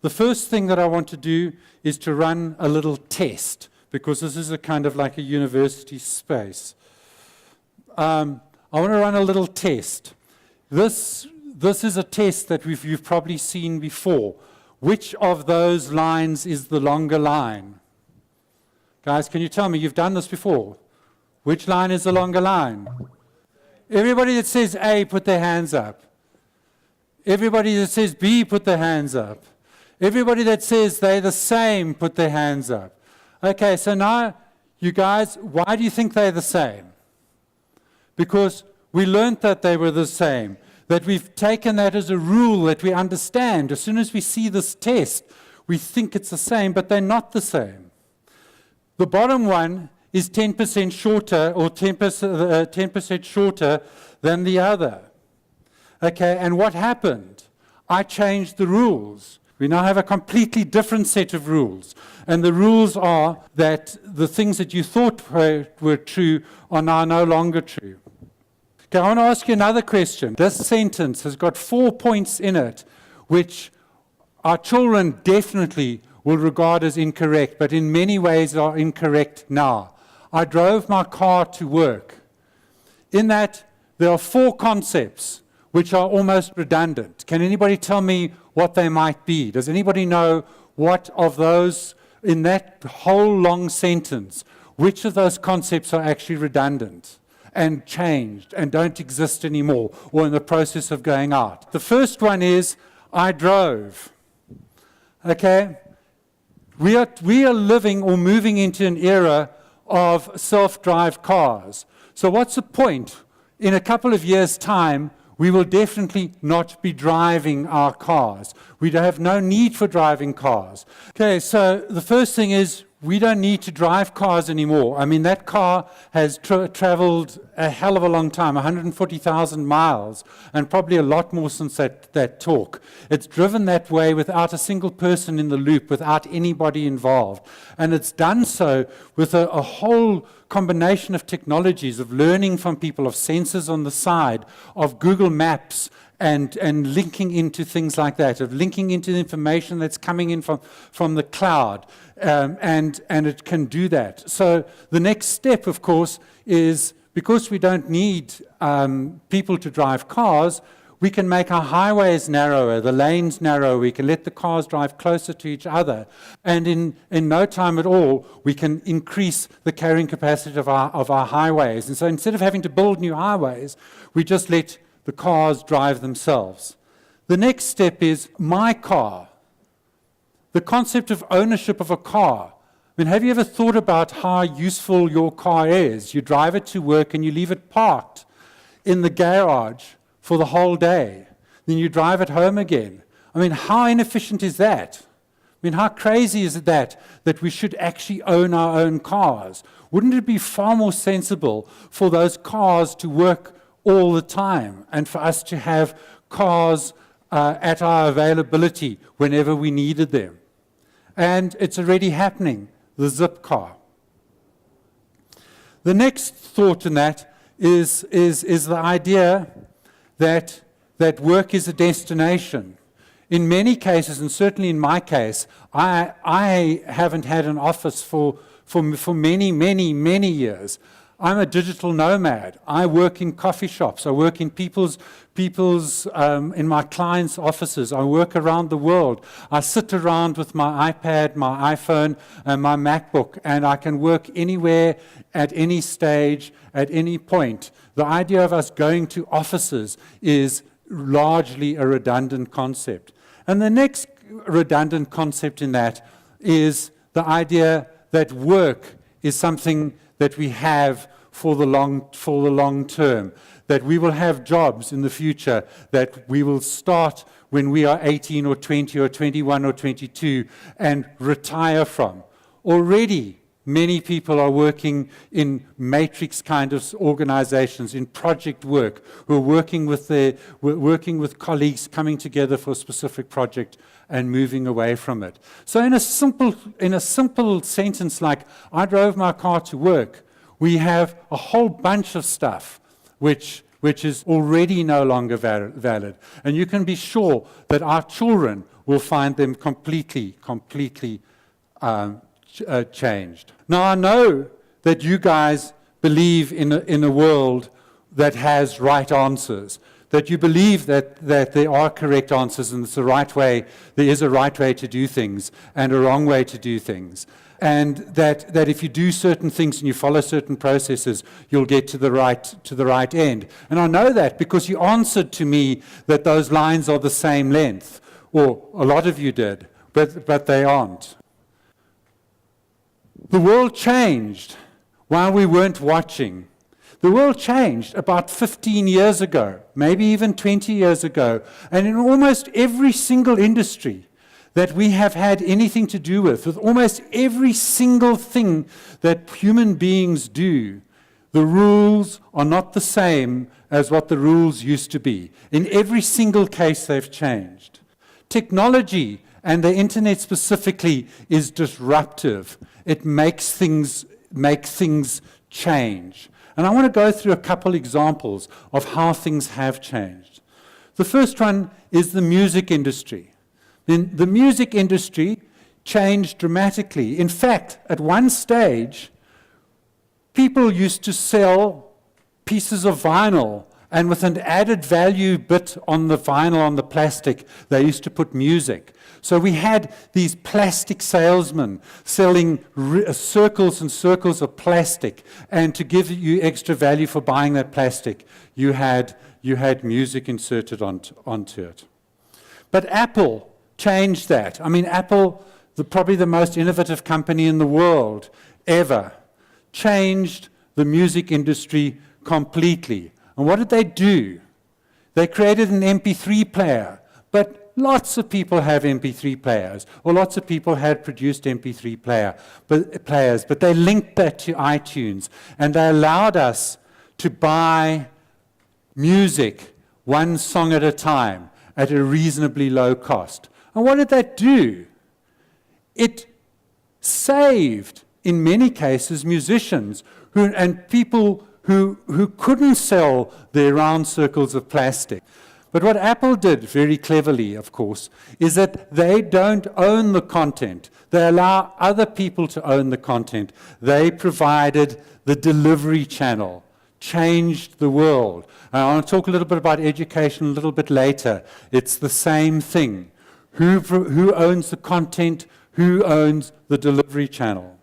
The first thing that I want to do is to run a little test, because this is a kind of like a university space. I want to run a little test. This is a test that you've probably seen before. Which of those lines is the longer line? Guys, can you tell me? You've done this before. Which line is the longer line? Everybody that says A, put their hands up. Everybody that says B, put their hands up. Everybody that says they're the same, put their hands up. Okay, so now, you guys, why do you think they're the same? Because we learned that they were the same, that we've taken that as a rule that we understand. As soon as we see this test, we think it's the same, but they're not the same. The bottom one is 10% shorter, or 10% shorter than the other. Okay, and what happened? I changed the rules. We now have a completely different set of rules. And the rules are that the things that you thought were true are now no longer true. Okay, I want to ask you another question. This sentence has got 4 points in it, which our children definitely will regard as incorrect, but in many ways are incorrect now. I drove my car to work. In that, there are 4 concepts which are almost redundant. Can anybody tell me what they might be? Does anybody know what of those, in that whole long sentence, which of those concepts are actually redundant and changed and don't exist anymore or in the process of going out? The first one is, I drove. Okay? We are living or moving into an era of self-drive cars. So what's the point? In a couple of years' time, we will definitely not be driving our cars. We have no need for driving cars. Okay, so the first thing is we don't need to drive cars anymore. I mean, that car has traveled a hell of a long time, 140,000 miles, and probably a lot more since that talk. It's driven that way without a single person in the loop, without anybody involved. And it's done so with a whole combination of technologies, of learning from people, of sensors on the side, of Google Maps, and linking into things like that, of linking into the information that's coming in from the cloud, and it can do that. So the next step, of course, is because we don't need people to drive cars, we can make our highways narrower, the lanes narrower, we can let the cars drive closer to each other, and in no time at all, we can increase the carrying capacity of our highways. And so instead of having to build new highways, we just let the cars drive themselves. The next step is my car. The concept of ownership of a car. I mean, have you ever thought about how useful your car is? You drive it to work and you leave it parked in the garage for the whole day. Then you drive it home again. I mean, how inefficient is that? I mean, how crazy is it that we should actually own our own cars? Wouldn't it be far more sensible for those cars to work all the time, and for us to have cars at our availability whenever we needed them? And it's already happening, the Zip car. The next thought in that is the idea that work is a destination. In many cases, and certainly in my case, I haven't had an office for many, many, many years. I'm a digital nomad. I work in coffee shops. I work in in my clients' offices. I work around the world. I sit around with my iPad, my iPhone, and my MacBook, and I can work anywhere, at any stage, at any point. The idea of us going to offices is largely a redundant concept. And the next redundant concept in that is the idea that work is something that we have for the long term, that we will have jobs in the future that we will start when we are 18 or 20 or 21 or 22 and retire from. Already, many people are working in matrix kind of organizations, in project work, who are working with colleagues, coming together for a specific project and moving away from it. So in a simple sentence like, I drove my car to work, we have a whole bunch of stuff which is already no longer valid. And you can be sure that our children will find them completely changed. Now, I know that you guys believe in a world that has right answers, that you believe that there are correct answers and it's the right way, there is a right way to do things and a wrong way to do things. And that if you do certain things and you follow certain processes, you'll get to the right end. And I know that because you answered to me that those lines are the same length, or a lot of you did, but they aren't. The world changed while we weren't watching. The world changed about 15 years ago, maybe even 20 years ago, and in almost every single industry that we have had anything to do with almost every single thing that human beings do, the rules are not the same as what the rules used to be. In every single case, they've changed. Technology, and the internet specifically, is disruptive. It makes things change. And I want to go through a couple examples of how things have changed. The first one is the music industry. The music industry changed dramatically. In fact, at one stage, people used to sell pieces of vinyl, and with an added value bit on the vinyl, on the plastic, they used to put music. So we had these plastic salesmen selling circles and circles of plastic, and to give you extra value for buying that plastic, you had music inserted onto it. But Apple changed that. I mean, Apple, probably the most innovative company in the world ever, changed the music industry completely. And what did they do? They created an MP3 player, but lots of people have MP3 players, or lots of people had produced MP3 players, but they linked that to iTunes, and they allowed us to buy music one song at a time at a reasonably low cost. And what did that do? It saved, in many cases, musicians and people who couldn't sell their round circles of plastic. But what Apple did very cleverly, of course, is that they don't own the content. They allow other people to own the content. They provided the delivery channel, changed the world. I want to talk a little bit about education a little bit later. It's the same thing. Who owns the content? Who owns the delivery channel?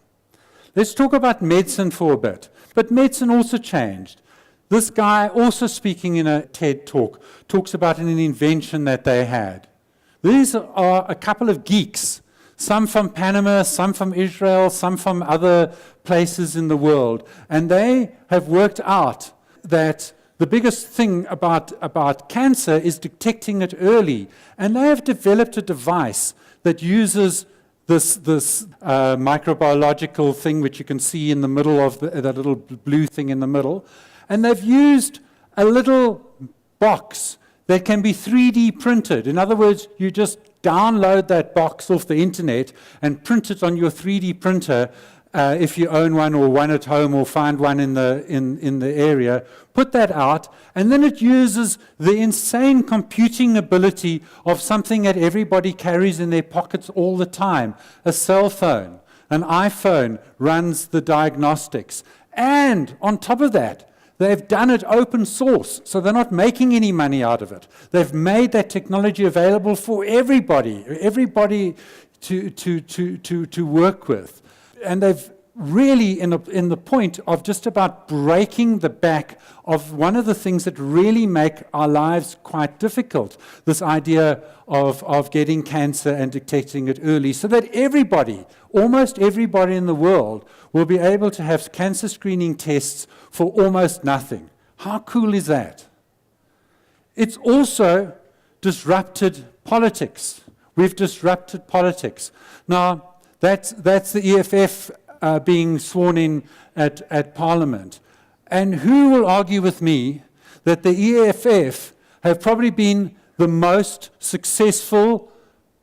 Let's talk about medicine for a bit. But medicine also changed. This guy, also speaking in a TED talk, talks about an invention that they had. These are a couple of geeks, some from Panama, some from Israel, some from other places in the world. And they have worked out that the biggest thing about cancer is detecting it early. And they have developed a device that uses this microbiological thing, which you can see in the middle of that little blue thing in the middle. And they've used a little box that can be 3D printed. In other words, you just download that box off the internet and print it on your 3D printer, if you own one or one at home or find one in the area. Put that out, and then it uses the insane computing ability of something that everybody carries in their pockets all the time, a cell phone. An iPhone runs the diagnostics. And on top of that, they've done it open source, so they're not making any money out of it. They've made that technology available for everybody to work with. And they've really in the point of just about breaking the back of one of the things that really make our lives quite difficult, this idea of getting cancer and detecting it early, so that everybody, almost everybody in the world, will be able to have cancer screening tests for almost nothing. How cool is that? It's also disrupted politics. We've disrupted politics. Now, that's the EFF being sworn in at Parliament. And who will argue with me that the EFF have probably been the most successful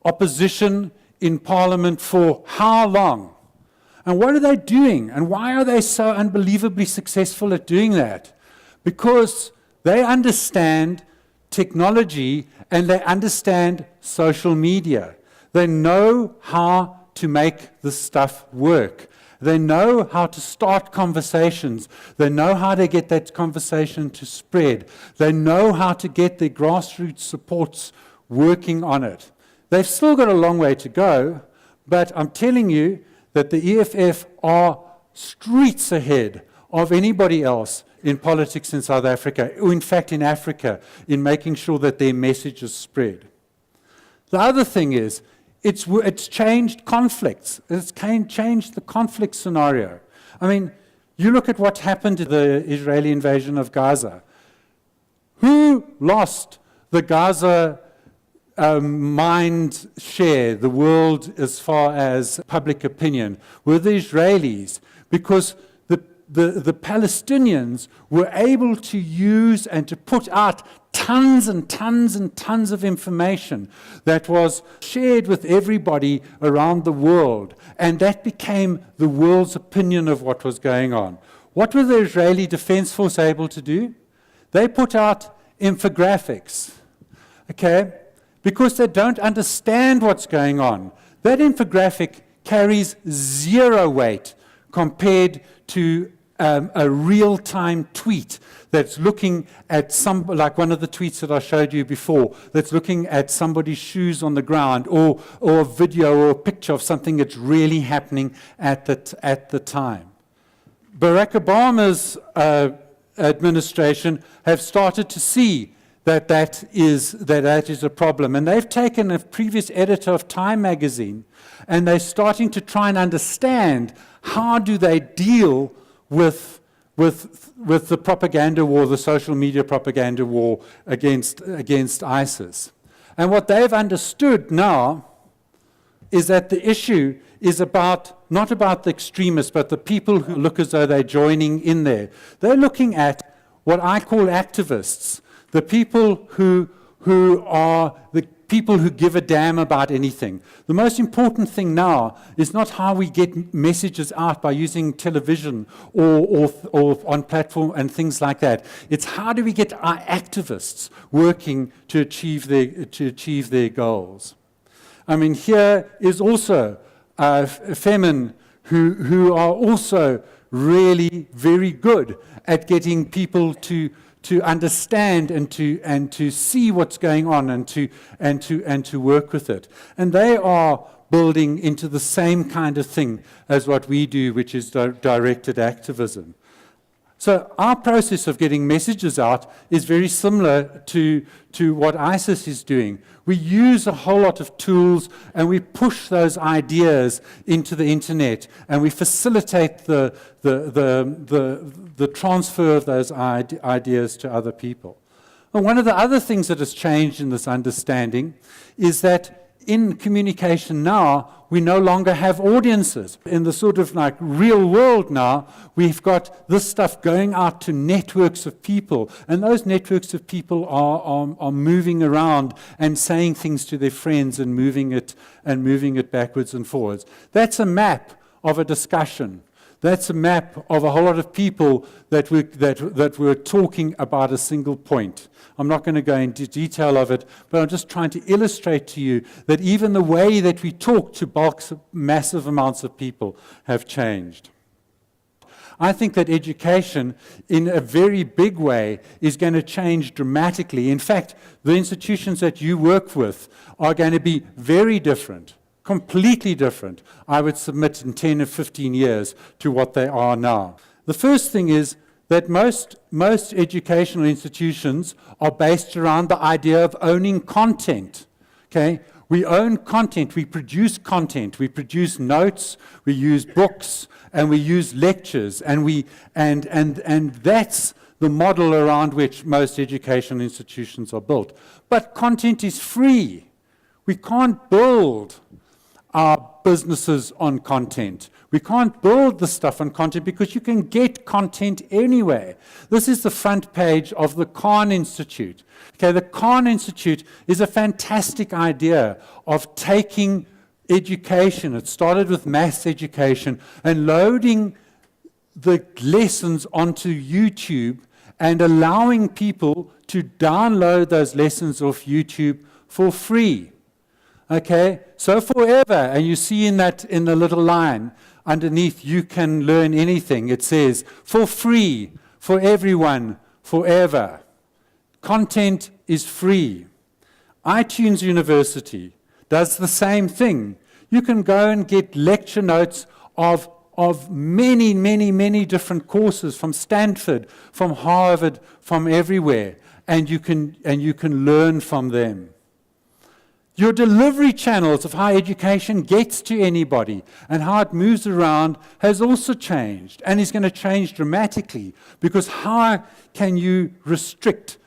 opposition in Parliament for how long? And what are they doing? And why are they so unbelievably successful at doing that? Because they understand technology and they understand social media. They know how to make this stuff work. They know how to start conversations. They know how to get that conversation to spread. They know how to get their grassroots supports working on it. They've still got a long way to go, but I'm telling you that the EFF are streets ahead of anybody else in politics in South Africa, or in fact in Africa, in making sure that their message is spread. The other thing is, it's changed conflicts. It's changed the conflict scenario. I mean, you look at what happened to the Israeli invasion of Gaza. Who lost the Gaza mind share, the world as far as public opinion? Were the Israelis, because the Palestinians were able to use and to put out tons and tons and tons of information that was shared with everybody around the world, and that became the world's opinion of what was going on. What were the Israeli Defense Force able to do? They put out infographics, okay, because they don't understand what's going on. That infographic carries zero weight compared to a real-time tweet that's looking at like one of the tweets that I showed you before, that's looking at somebody's shoes on the ground, or a video or a picture of something that's really happening at the time. Barack Obama's administration have started to see that is a problem. And they've taken a previous editor of Time magazine, and they're starting to try and understand how do they deal with the propaganda war, the social media propaganda war against ISIS. And what they've understood now is that the issue is not about the extremists, but the people who look as though they're joining in there. They're looking at what I call activists, the people who are the people who give a damn about anything. The most important thing now is not how we get messages out by using television or on platform and things like that. It's how do we get our activists working to achieve their goals. I mean, here is also Femin, who are also really very good at getting people to understand and to see what's going on and to work with it. And they are building into the same kind of thing as what we do, which is directed activism. So our process of getting messages out is very similar to what ISIS is doing. We use a whole lot of tools, and we push those ideas into the internet, and we facilitate the transfer of those ideas to other people. And one of the other things that has changed in this understanding is that in communication now, we no longer have audiences. In the sort of like real world now, we've got this stuff going out to networks of people, and those networks of people are moving around and saying things to their friends and moving it backwards and forwards. That's a map of a discussion. That's a map of a whole lot of people that were talking about a single point. I'm not going to go into detail of it, but I'm just trying to illustrate to you that even the way that we talk to massive amounts of people have changed. I think that education, in a very big way, is going to change dramatically. In fact, the institutions that you work with are going to be very different, completely different, I would submit, in 10 or 15 years to what they are now. The first thing is that most educational institutions are based around the idea of owning content. Okay? We own content, we produce notes, we use books, and we use lectures, and that's the model around which most educational institutions are built. But content is free. We can't build our businesses on content. We can't build the stuff on content because you can get content anyway. This is the front page of the Khan Institute. Okay, the Khan Institute is a fantastic idea of taking education. It started with maths education and loading the lessons onto YouTube and allowing people to download those lessons off YouTube for free. Okay, so forever, and you see in the little line underneath, you can learn anything. It says, for free, for everyone, forever. Content is free. iTunes University does the same thing. You can go and get lecture notes of many, many, many different courses from Stanford, from Harvard, from everywhere, and you can learn from them. Your delivery channels of how education gets to anybody and how it moves around has also changed, and is going to change dramatically, because how can you restrict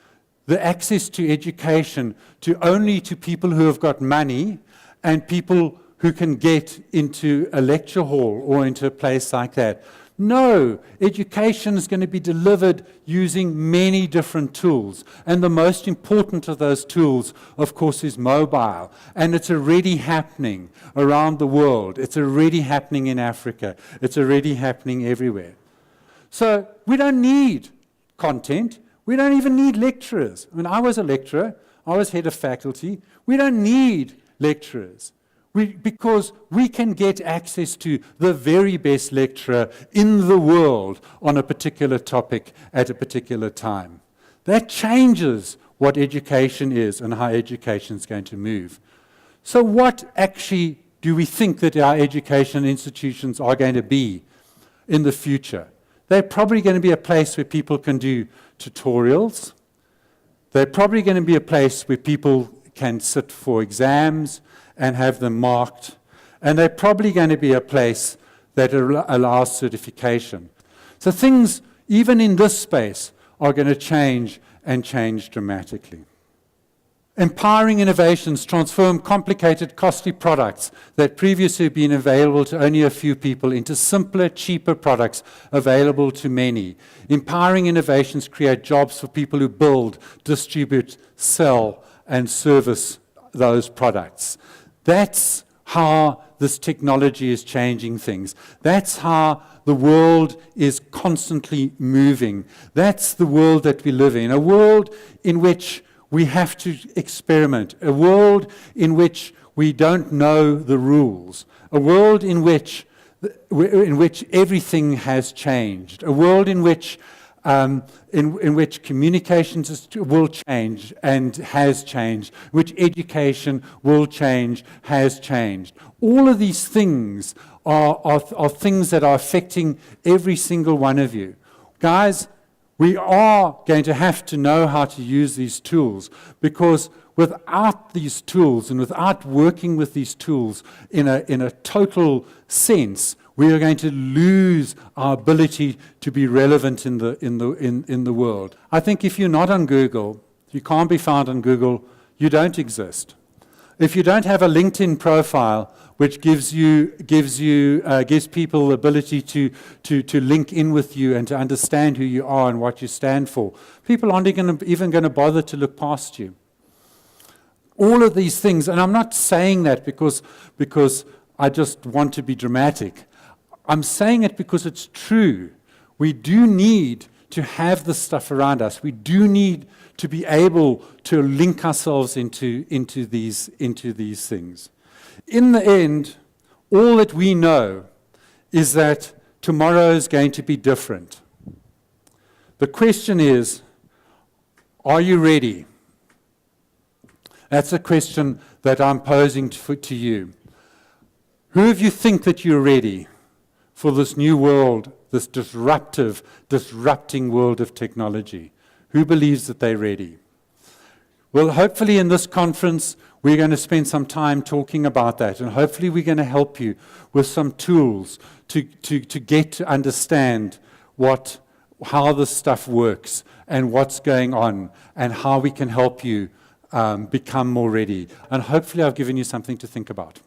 the access to education only to people who have got money and people who can get into a lecture hall or into a place like that? No, education is going to be delivered using many different tools. And the most important of those tools, of course, is mobile. And it's already happening around the world. It's already happening in Africa. It's already happening everywhere. So we don't need content. We don't even need lecturers. When I was a lecturer, I was head of faculty. We don't need lecturers. Because we can get access to the very best lecturer in the world on a particular topic at a particular time. That changes what education is and how education is going to move. So what actually do we think that our education institutions are going to be in the future? They're probably going to be a place where people can do tutorials. They're probably going to be a place where people can sit for exams and have them marked. And they're probably going to be a place that allows certification. So things, even in this space, are going to change and change dramatically. Empowering innovations transform complicated, costly products that previously have been available to only a few people into simpler, cheaper products available to many. Empowering innovations create jobs for people who build, distribute, sell, and service those products. That's how this technology is changing things. That's how the world is constantly moving. That's the world that we live in, a world in which we have to experiment, a world in which we don't know the rules, a world in which everything has changed, a world in which communications will change and has changed, which education will change, has changed. All of these things are things that are affecting every single one of you. Guys, we are going to have to know how to use these tools, because without these tools and without working with these tools in a total sense, we are going to lose our ability to be relevant in the world. I think if you're not on Google, you can't be found on Google, you don't exist. If you don't have a LinkedIn profile which gives people the ability to link in with you and to understand who you are and what you stand for, people aren't even going to bother to look past you. All of these things, and I'm not saying that because I just want to be dramatic. I'm saying it because it's true. We do need to have this stuff around us. We do need to be able to link ourselves into these things. In the end, all that we know is that tomorrow is going to be different. The question is, are you ready? That's a question that I'm posing to you. Who of you think that you're ready for this new world, this disrupting world of technology? Who believes that they're ready? Well, hopefully in this conference, we're going to spend some time talking about that, and hopefully we're going to help you with some tools to get to understand how this stuff works and what's going on and how we can help you become more ready. And hopefully I've given you something to think about.